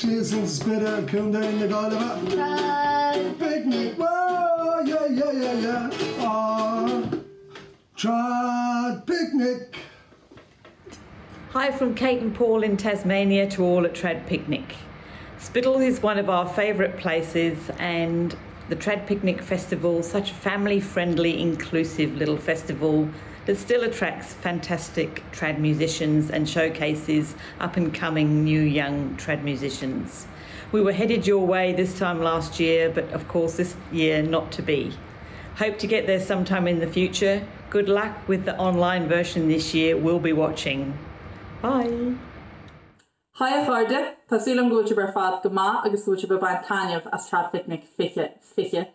Chisels, spitter, kunda in the Gulliver. Trad picnic. Oh, yeah, yeah, yeah, yeah. Oh, trad picnic. Hi from Kate and Paul in Tasmania to all at Trad Picnic. Spittal is one of our favourite places, and the Trad Picnic Festival, such a family-friendly, inclusive little festival that still attracts fantastic trad musicians and showcases up-and-coming new young trad musicians. We were headed your way this time last year, but of course this year not to be. Hope to get there sometime in the future. Good luck with the online version this year. We'll be watching. Bye. Hi Garde, Tásúlam gote bar fad go maith agus gote be bain tainmh as Trad Picnic fiche.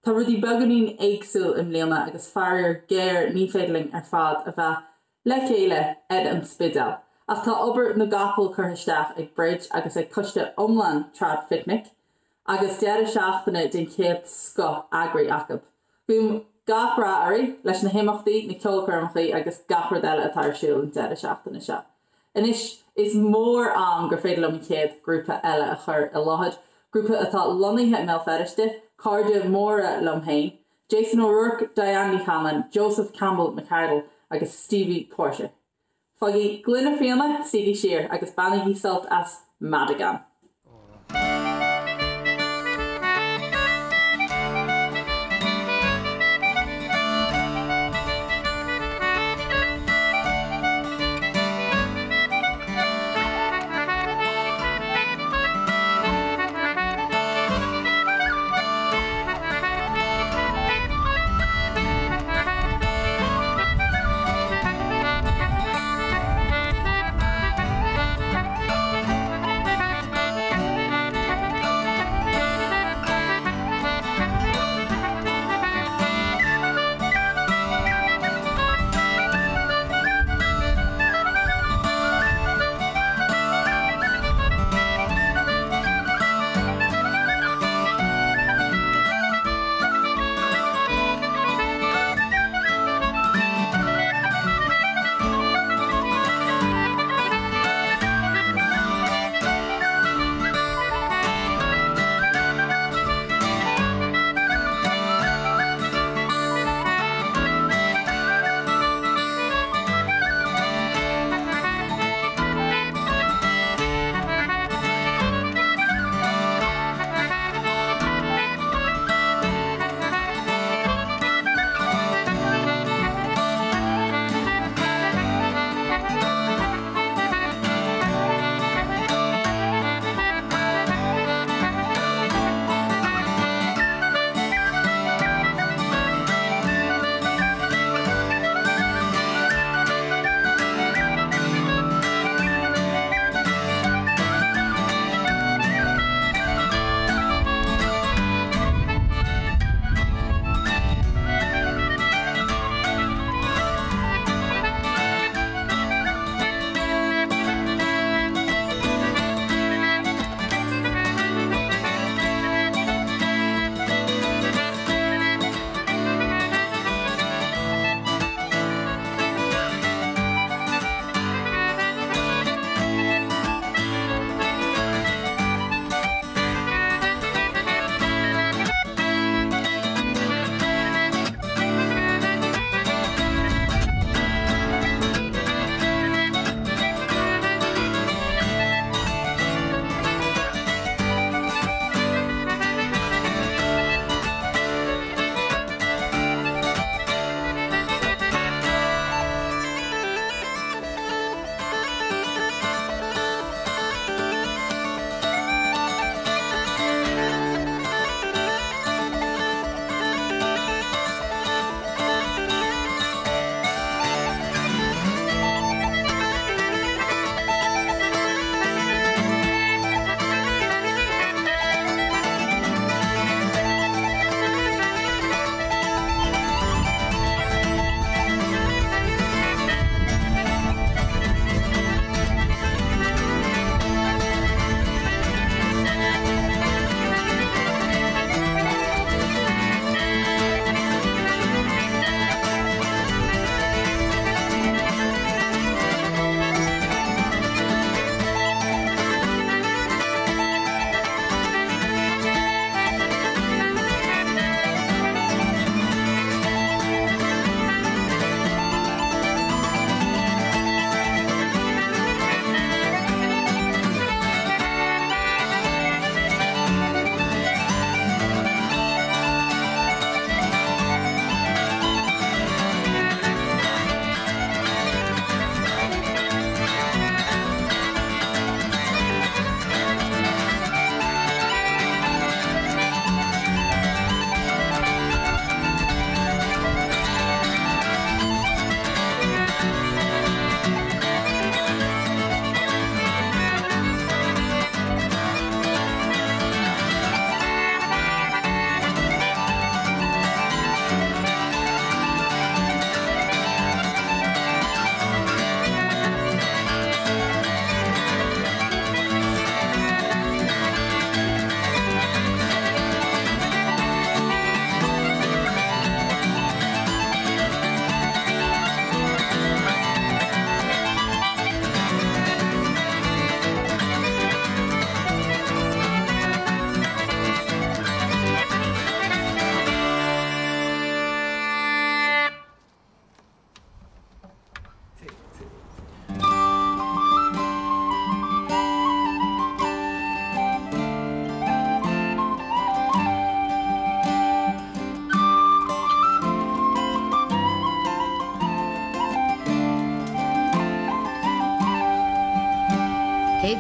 Tá rudí beganín éagsúil im léana agus fearir géir ní féidling ar fad a bheith le chéile ed an spidal. Ach tá obair na gapal chuirteach ag bridge agus ag coiste omlan Trad Picnic agus dead seachtainna den chéad sco agraí acab. Búm gafra airí leis na himachtaí na ceolcharmchaí agus gafra deile atá siúil an dead seachtainna seo. Inis is mór gur féidir am chéad grúpa eile a chur i láthid. Grúpa atá lonnaithe mé feriste, Carde Móra Lomhain, Jason O'Rourke, Diane Hammond, Joseph Campbell McCardle agus Stevie Porsche. Foggy glunna fianna Sidi Shear agus bannaí selt as Madigan.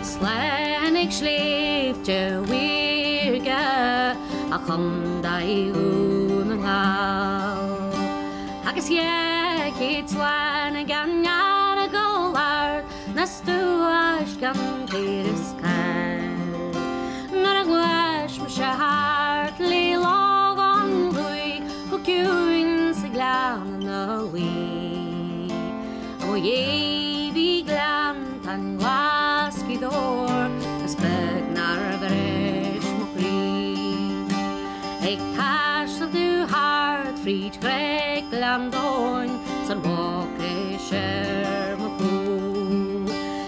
Slanig sléifte wirge a chunda ún an ngál. Agus iechyd slan a gannar a golar na stúas gan tyris cael. Nar a glas ma se hart li log an ddwy o gwyn sy glan na wy. O fi glan tan glasgi ddor as bygnar fyrres mo gri. Eg tasl du hart frid greg landon san bok eisiau mo pw.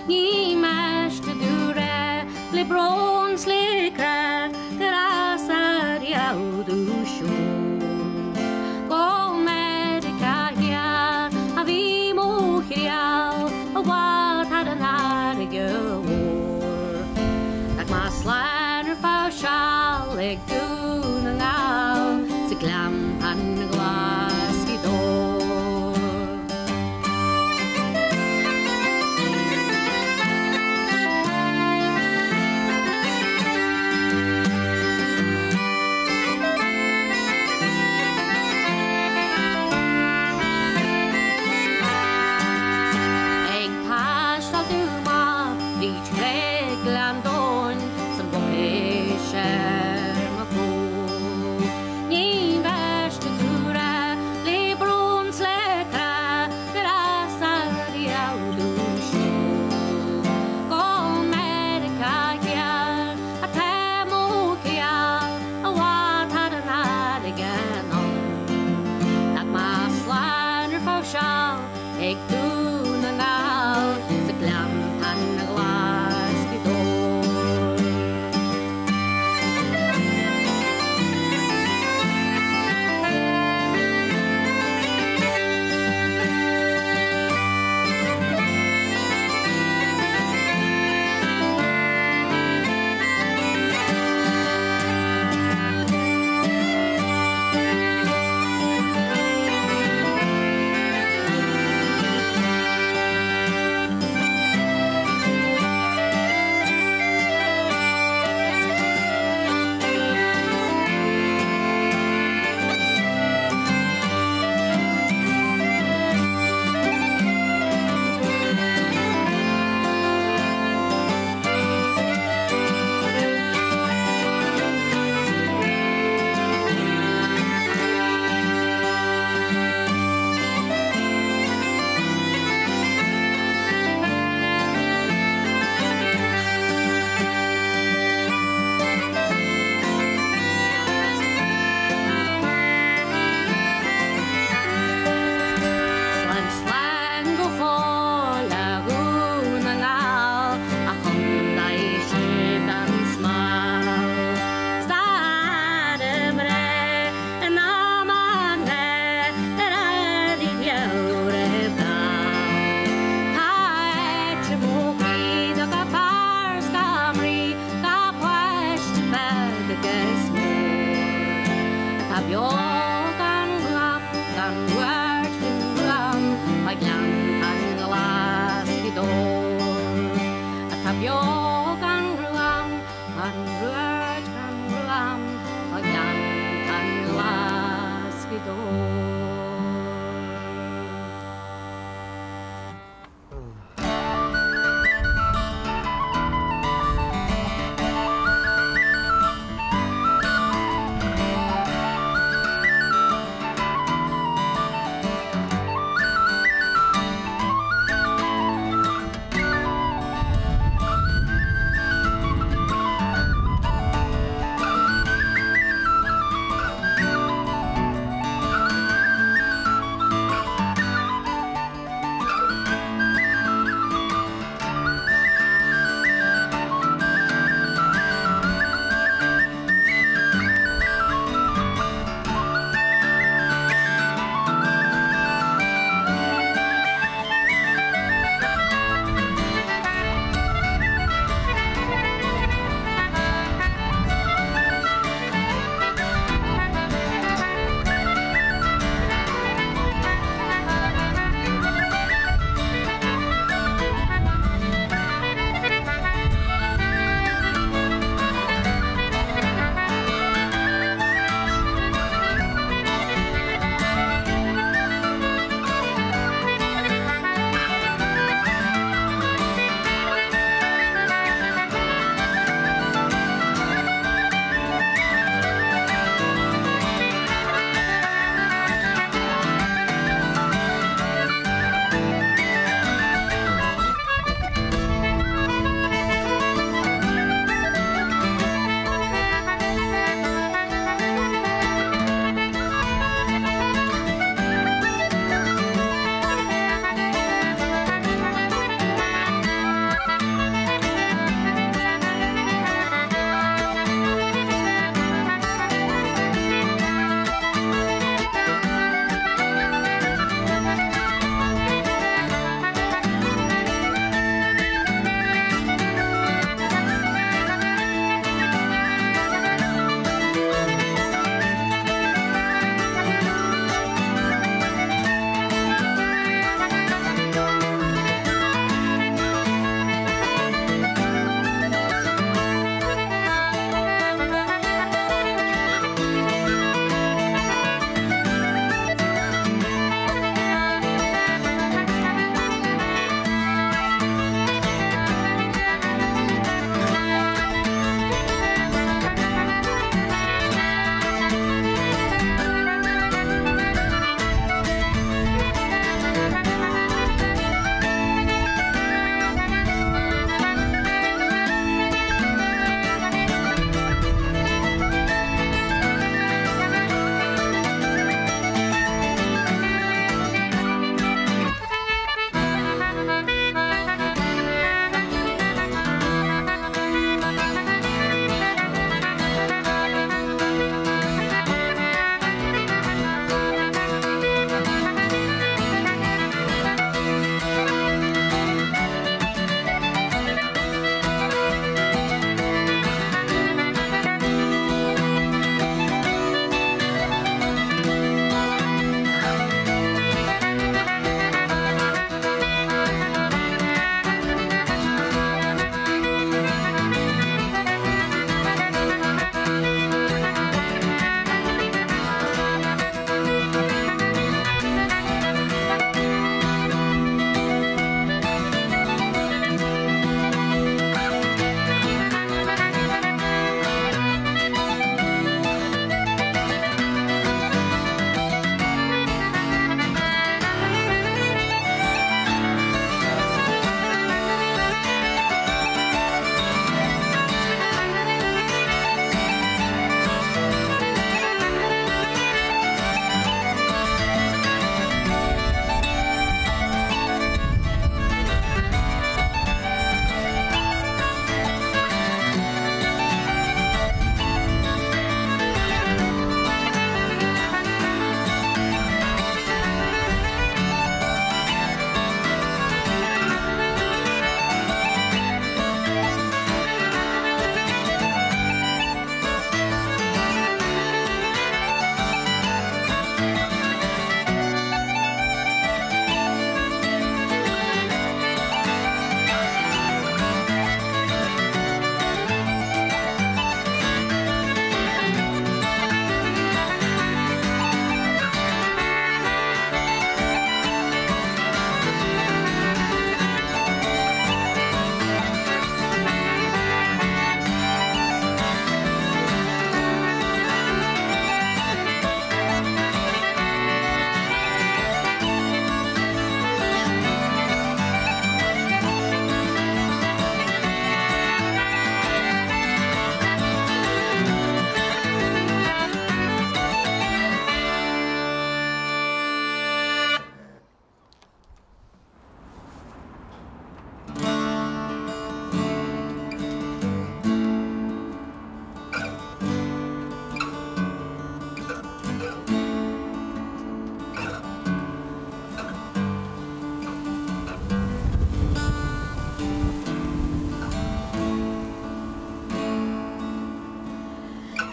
Ni mesht du re le brons le cra grasar iaw du siw. Go medica hiar a fi mo hirial a wad had an arige war. Ac ma slan ar faw sial eg dŵn yn aw sy glam pan y glas i ddor.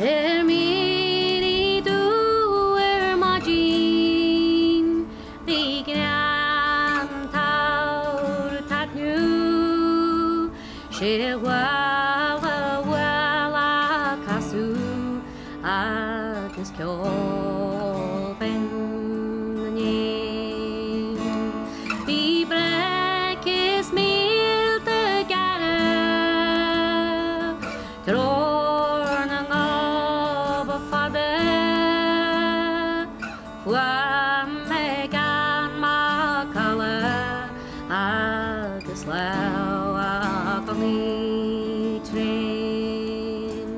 Mini duer magin the gran taur tatnu she wala kasu agus kyopen the break is meal together Trornang of a father Megan Makala agus lew on the train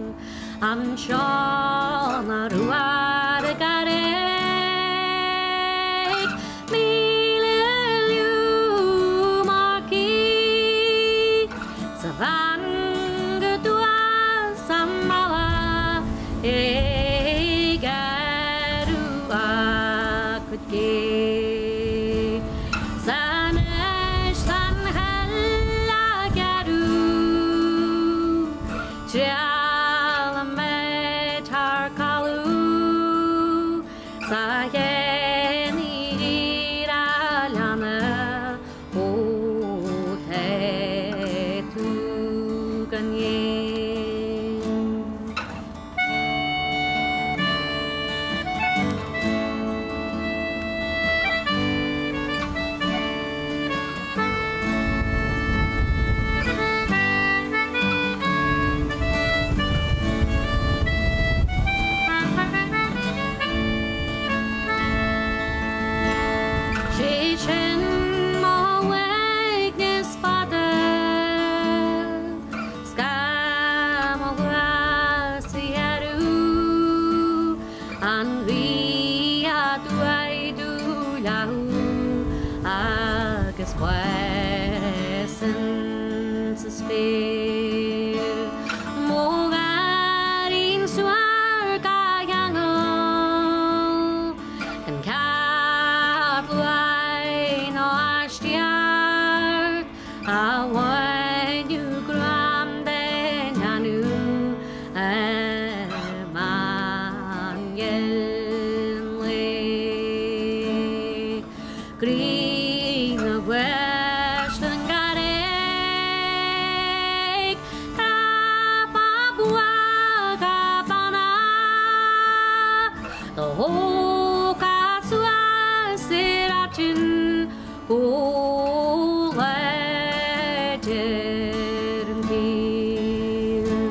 and Sean Aruar Garek Miliu Marquis Savanga Dua Samala Egarua could give Sanesh San Hella Garu Jalamet Harkalu Sayeni Iralana O Tetu Ganye Shechen mo weakness father Scam of Rasiaru and we do lahu agus presence spear Mogarin suar kayango and Catline no ashtiart I want you gram den anu Green of Western Garek Tapabua Capana the whole Katsua Sirachin who legend here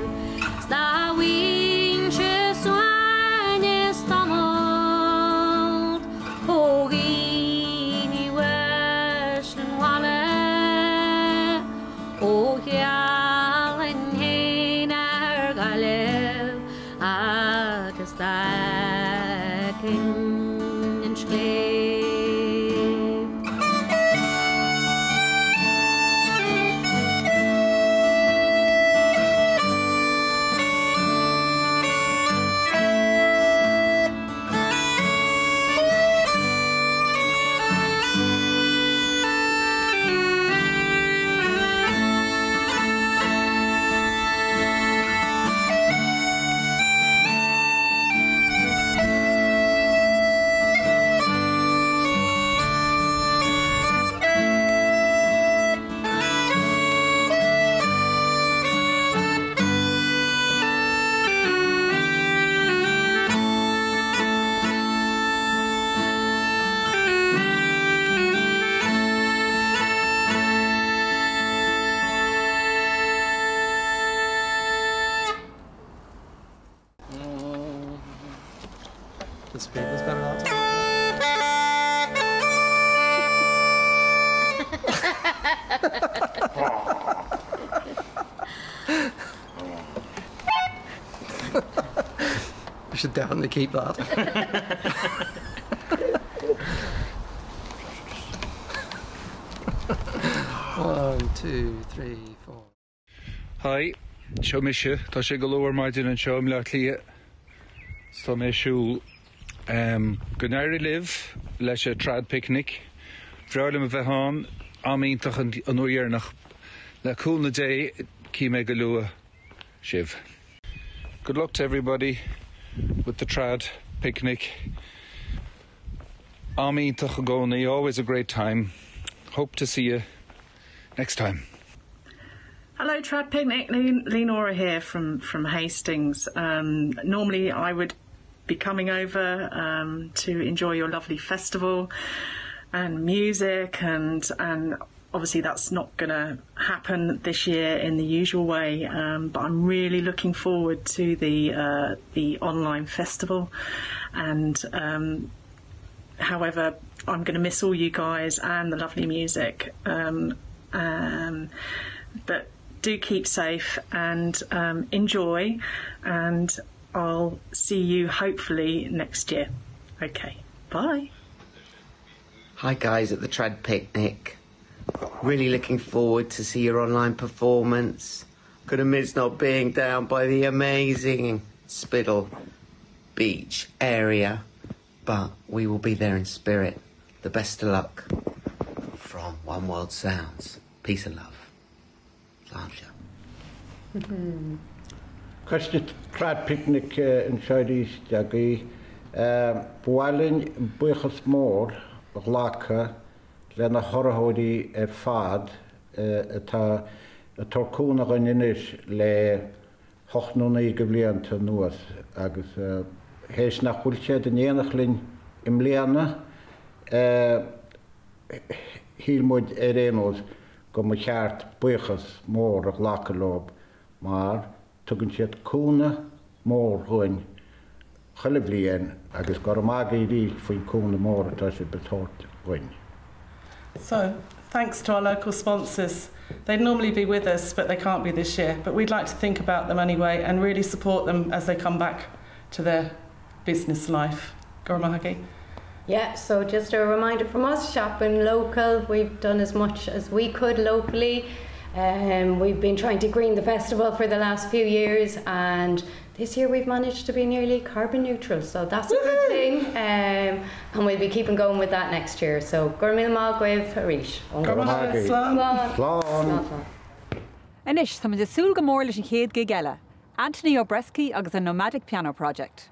Star winches one is stumbled Hogini Western Wale O Yalen Hainer Galev Agus Dakin and Schleep The speed was better last time. We should definitely keep that. 1, 2, 3, 4. Hi, seo mise, tá sé go leor maidin an seo le lia. Tá mé siúl go néir live leis a trad picnic. Bhrealam a bheith hán amíntach an uiarnach le cool na dé cí mé go lua sibh. good luck to everybody with the trad picnic. Ami Tuchagoni, always a great time. Hope to see you next time. Hello, Trad Picnic. Leonora here from Hastings. Normally I would be coming over to enjoy your lovely festival and music, and obviously that's not going to happen this year in the usual way, but I'm really looking forward to the online festival, and however I'm going to miss all you guys and the lovely music, but do keep safe and enjoy, and I'll see you hopefully next year. Okay, bye. Hi guys at the Trad Picnic. Really looking forward to see your online performance. Gonna miss not being down by the amazing Spittle Beach area, but we will be there in spirit. The best of luck from One World Sounds. Peace and love. Cwestiwn Trad Picnic yn siarad ag bwalyn bwychas môr ghlaca le na chorahodi fad ta torcún a gynnynis le hochnwn i gyfliant nuas agus heis na chwiltiad yn enachlyn imliana hilmwyd enod gom y chart bwychas môr a ghlaca lob mar tugan siad cúna mór chuin chulibhlíon agus go mága í faoin cúna mór atá sé betort chuin. So, thanks to our local sponsors. They'd normally be with us, but they can't be this year. But we'd like to think about them anyway and really support them as they come back to their business life. Gormahagi. Yeah, so just a reminder from us, shopping local. We've done as much as we could locally. We've been trying to green the festival for the last few years, and this year we've managed to be nearly carbon neutral, so that's a good thing, and we'll be keeping going with that next year. So Gurmil Magwev Harish. Anish, some of the Sul Gamorlish and Chéad Gig Ella, Anthony Obreski agus a Nomadic Piano Project.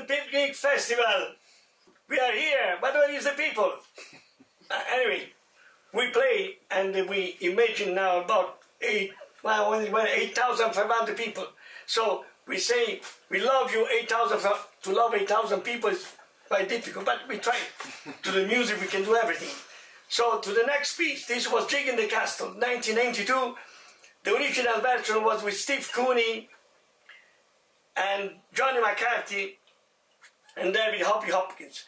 Trad Picnic Festival. We are here, but where is the people? Anyway, we play and we imagine now about 8,500 people. So we say we love you 8,000. To love 8,000 people is quite difficult, but we try. To the music we can do everything. So to the next piece, this was Jig in the Castle, 1992. The original version was with Steve Cooney and Johnny McCarthy and David Hoppy Hopkins.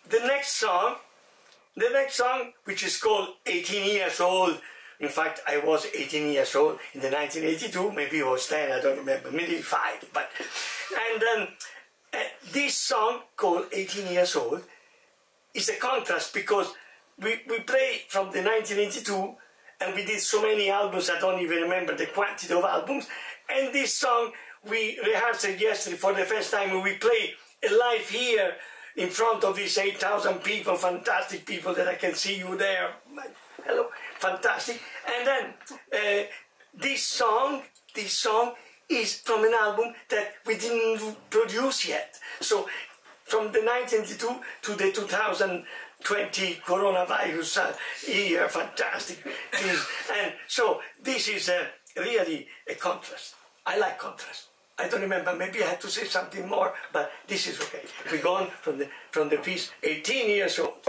The next song, which is called 18 Years Old. In fact, I was 18 years old in the 1982, maybe I was 10, I don't remember, maybe 5. But, and this song called 18 Years Old is a contrast because we play from the 1982 and we did so many albums, I don't even remember the quantity of albums. And this song, we rehearsed it yesterday for the first time, and we play live here in front of these 8,000 people, fantastic people that I can see you there. Hello, fantastic. And then this song is from an album that we didn't produce yet. So from the 1992 to the 2020 coronavirus year, fantastic. And so this is really a contrast. I like contrast. I don't remember, maybe I had to say something more, but this is okay. We go on from the piece 18 years old.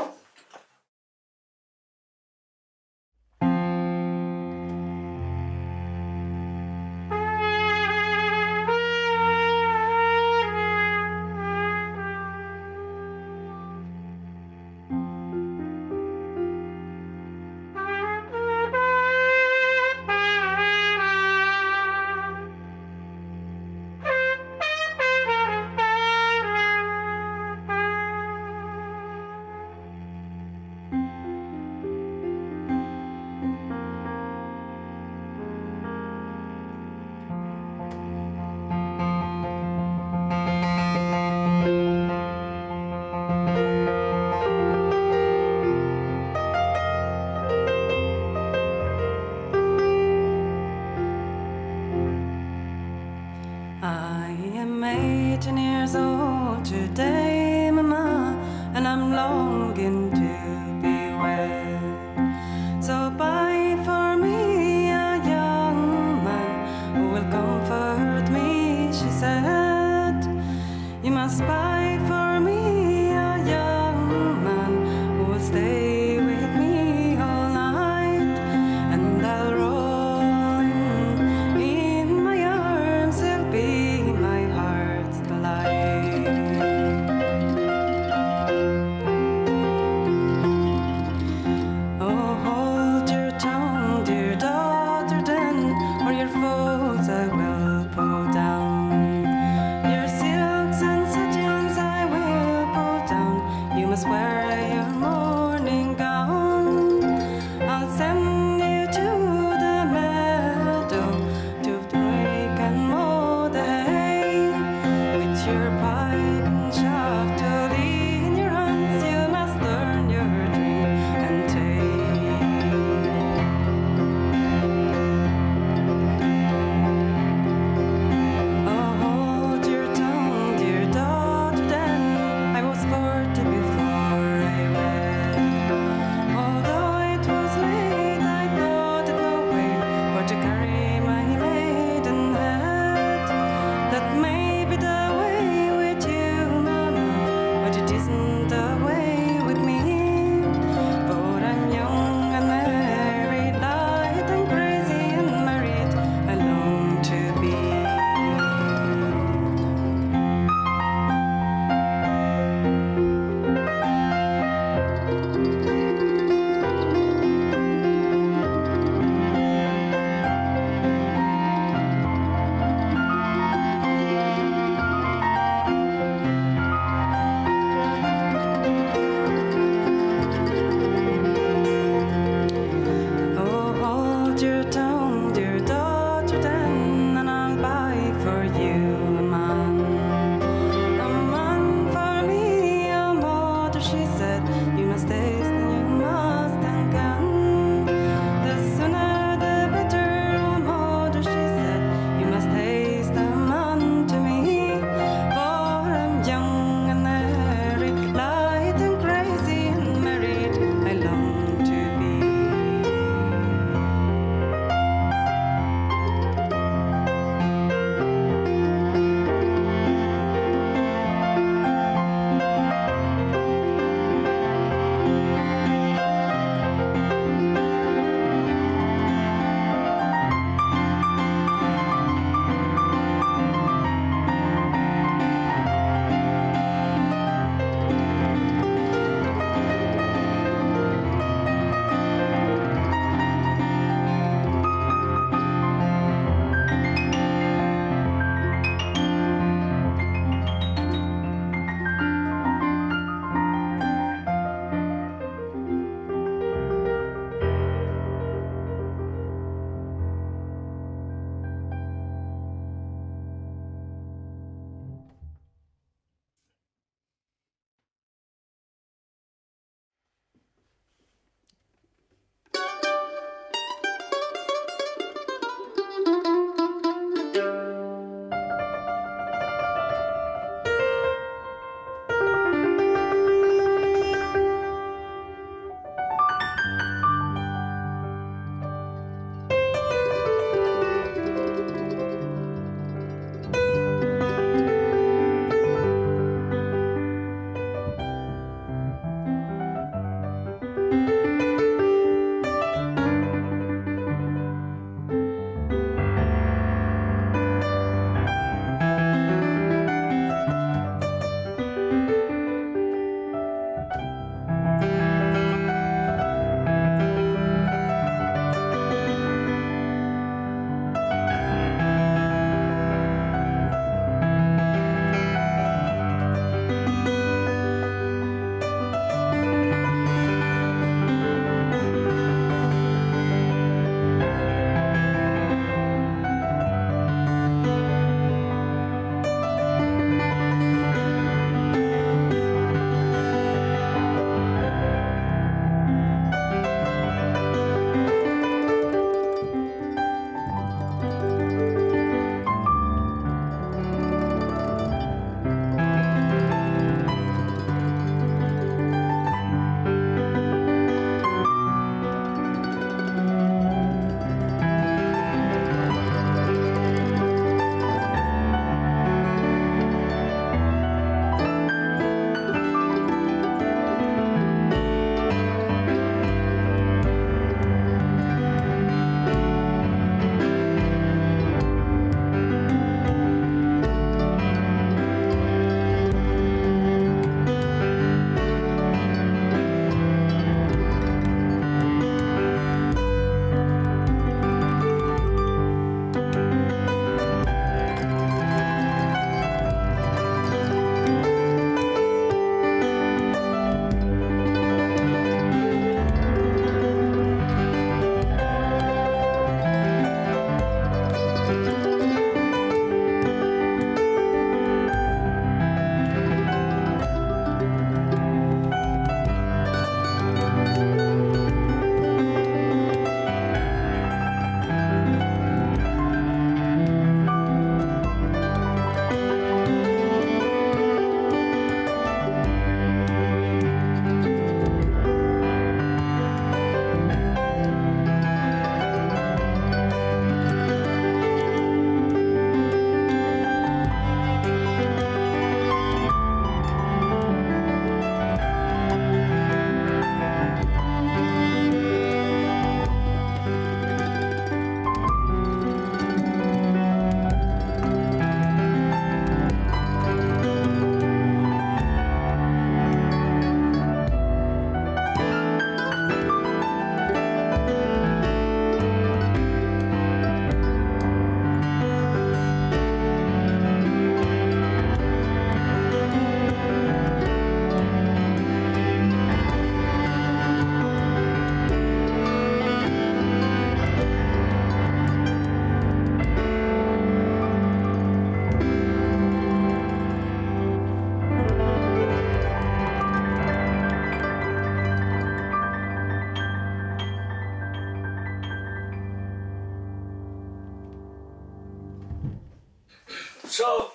So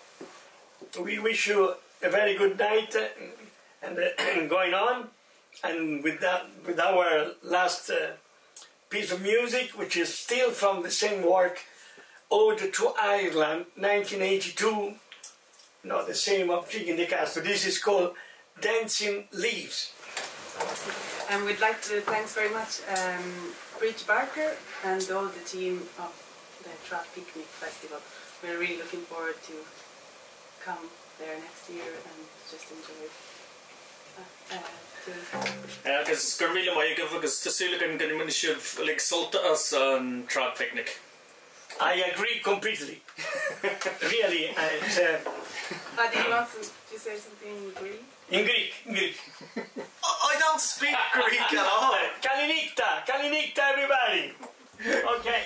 we wish you a very good night and going on, and with our last piece of music, which is still from the same work, Ode to Ireland, 1982. Not the same of Jig in the Castle. This is called Dancing Leaves. And we'd like to thanks very much Bridge Barker and all the team of the Trad Picnic Festival. We're really looking forward to come there next year and just enjoy it. Agus gur míle mai go agus tasúla gan gan mun sibh like solta us on Trad Picnic. I agree completely. Really. Do you want to say something in Greek? In Greek, in Greek. I don't speak Greek at all. Kalinikta, Kalinikta, everybody. Okay.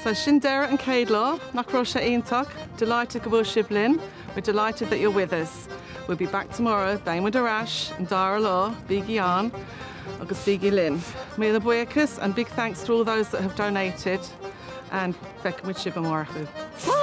So Shindera and Caidlaw, Nakrosha Eintach, delighted to worship Lynn. We're delighted that you're with us. We'll be back tomorrow, Bain with Arash, and Dara Law, Biggie An, August Biggie Lynn. May the Boyakas, and big thanks to all those that have donated. And Feckin with Shibamorchu.